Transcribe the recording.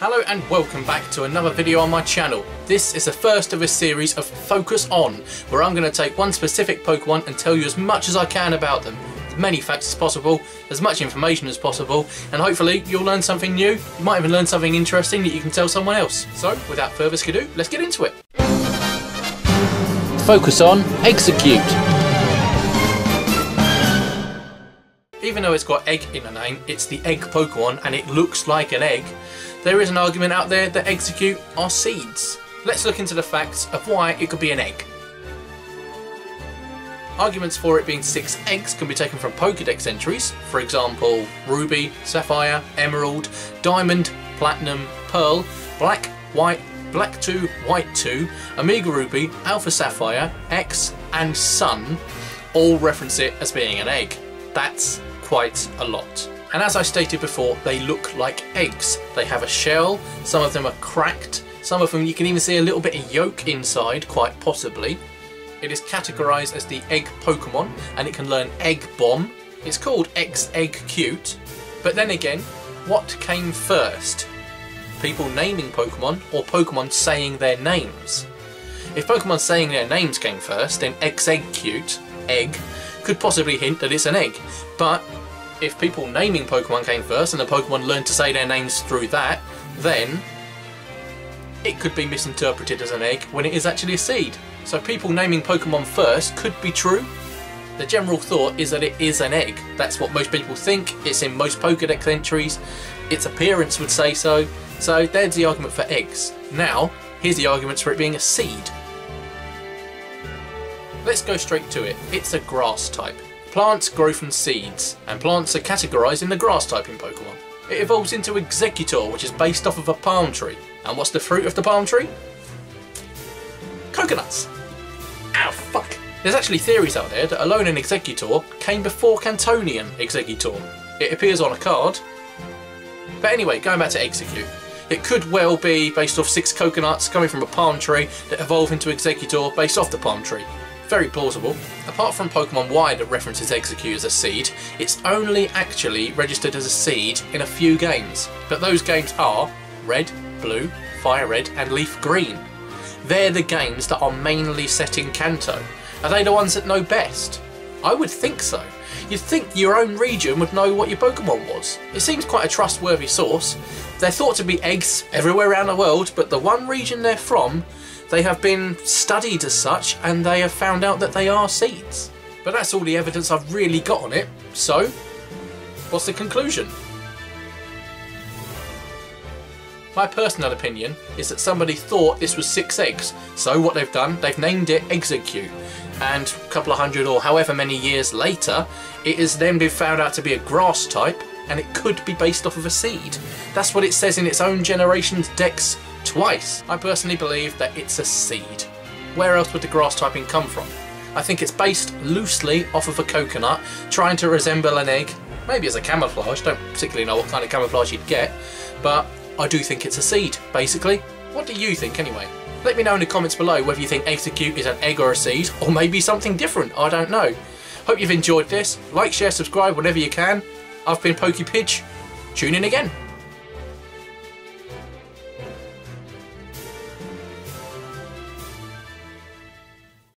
Hello and welcome back to another video on my channel. This is the first of a series of Focus On, where I'm going to take one specific Pokemon and tell you as much as I can about them. As many facts as possible, as much information as possible, and hopefully you'll learn something new. You might even learn something interesting that you can tell someone else. So without further ado, let's get into it. Focus On Exeggcute. Even though it's got egg in the name, it's the egg Pokemon and it looks like an egg. There is an argument out there that Exeggcute are seeds. Let's look into the facts of why it could be an egg. Arguments for it being 6 eggs can be taken from Pokédex entries, for example Ruby, Sapphire, Emerald, Diamond, Platinum, Pearl, Black, White, Black 2, White 2, Omega Ruby, Alpha Sapphire, X and Sun all reference it as being an egg. That's quite a lot. And as I stated before, they look like eggs. They have a shell, some of them are cracked, some of them you can even see a little bit of yolk inside, quite possibly. It is categorised as the egg Pokemon and it can learn Egg Bomb. It's called Exeggcute, but then again, what came first? People naming Pokemon or Pokemon saying their names? If Pokemon saying their names came first, then Exeggcute, egg, could possibly hint that it's an egg, but if people naming Pokemon came first and the Pokemon learned to say their names through that, then it could be misinterpreted as an egg when it is actually a seed. So people naming Pokemon first could be true. The general thought is that it is an egg. That's what most people think. It's in most Pokédex entries. Its appearance would say so. So there's the argument for eggs. Now, here's the arguments for it being a seed. Let's go straight to it. It's a grass type. Plants grow from seeds, and plants are categorised in the grass type in Pokemon. It evolves into Exeggutor, which is based off of a palm tree. And what's the fruit of the palm tree? Coconuts! Ow, fuck! There's actually theories out there that Alolan Exeggutor came before Cantonian Exeggutor. It appears on a card. But anyway, going back to Exeggcute. It could well be based off 6 coconuts coming from a palm tree that evolve into Exeggutor based off the palm tree. Very plausible. Apart from Pokemon Y that references Exeggcute as a seed, it's only actually registered as a seed in a few games. But those games are Red, Blue, Fire Red and Leaf Green. They're the games that are mainly set in Kanto. Are they the ones that know best? I would think so. You'd think your own region would know what your Pokemon was. It seems quite a trustworthy source. They're thought to be eggs everywhere around the world, but the one region they're from, they have been studied as such and they have found out that they are seeds. But that's all the evidence I've really got on it. So, what's the conclusion? My personal opinion is that somebody thought this was 6 eggs. So what they've done, they've named it Exeggcute. And a couple of hundred or however many years later, it has then been found out to be a grass type and it could be based off of a seed. That's what it says in its own generation's dex twice. I personally believe that it's a seed. Where else would the grass typing come from? I think it's based loosely off of a coconut, trying to resemble an egg. Maybe as a camouflage, don't particularly know what kind of camouflage you'd get, but I do think it's a seed, basically. What do you think anyway? Let me know in the comments below whether you think Exeggcute is an egg or a seed, or maybe something different, I don't know. Hope you've enjoyed this. Like, share, subscribe whenever you can. I've been PokePidge. Tune in again.